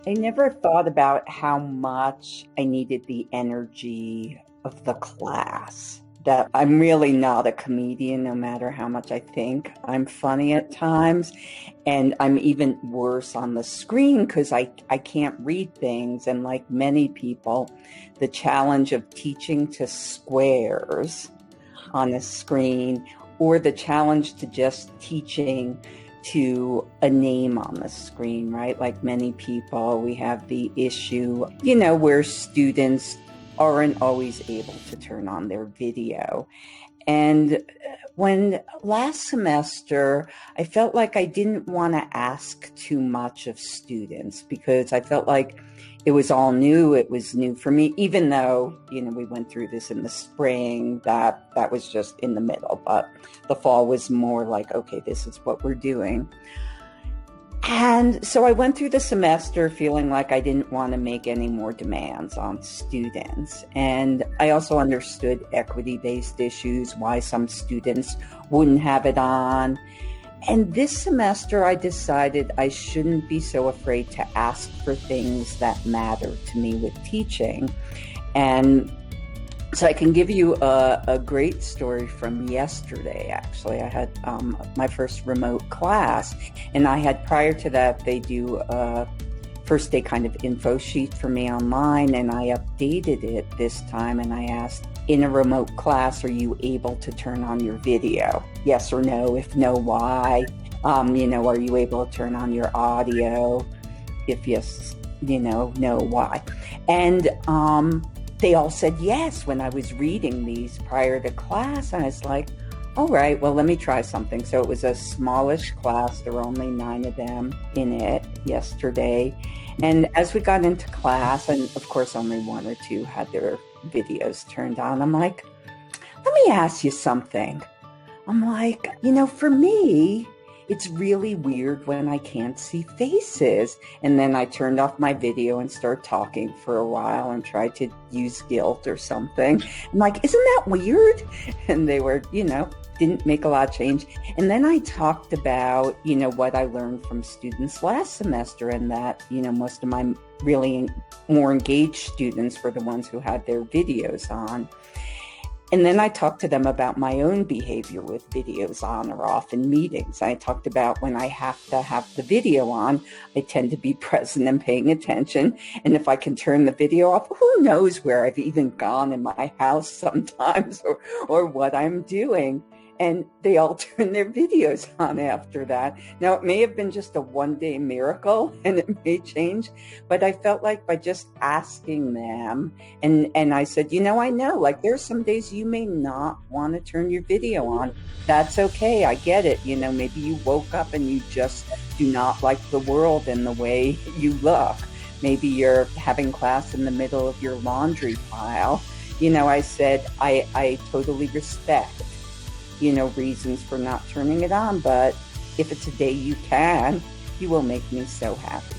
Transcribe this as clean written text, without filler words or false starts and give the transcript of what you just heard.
I never thought about how much I needed the energy of the class. That I'm really not a comedian, no matter how much I think I'm funny at times. And I'm even worse on the screen because I can't read things. And like many people, the challenge of teaching to squares on a screen, or the challenge to just teaching to a name on the screen, right? Like many people, we have the issue, where students aren't always able to turn on their video. And when last semester, I felt like I didn't want to ask too much of students because I felt like it was all new. It was new for me, even though, we went through this in the spring, that was just in the middle, but the fall was more like, okay, this is what we're doing. And so I went through the semester feeling like I didn't want to make any more demands on students. And I also understood equity-based issues, why some students wouldn't have it on. And this semester, I decided I shouldn't be so afraid to ask for things that matter to me with teaching. And so I can give you a great story from yesterday, actually. I had my first remote class, and I had, prior to that, they do a first day kind of info sheet for me online, and I updated it this time, and I asked, in a remote class, are you able to turn on your video? Yes or no? If no, why? Are you able to turn on your audio? If yes, no, why? And they all said yes when I was reading these prior to class. And I was like, all right, well, let me try something. So it was a smallish class. There were only 9 of them in it yesterday. And as we got into class, and of course only 1 or 2 had their videos turned on, I'm like, let me ask you something. I'm like, for me, it's really weird when I can't see faces. And then I turned off my video and started talking for a while and tried to use guilt or something. I'm like, isn't that weird? And they were, didn't make a lot of change. And then I talked about, what I learned from students last semester, and that, most of my really more engaged students were the ones who had their videos on. And then I talked to them about my own behavior with videos on or off in meetings. I talked about when I have to have the video on, I tend to be present and paying attention. And if I can turn the video off, who knows where I've even gone in my house sometimes or what I'm doing. And they all turned their videos on after that. Now, it may have been just a one-day miracle and it may change, but I felt like by just asking them, and I said, I know, like there's some days you may not want to turn your video on. That's okay. I get it. Maybe you woke up and you just do not like the world and the way you look. Maybe you're having class in the middle of your laundry pile. I said, I totally respect reasons for not turning it on, but if it's a day you can, you will make me so happy.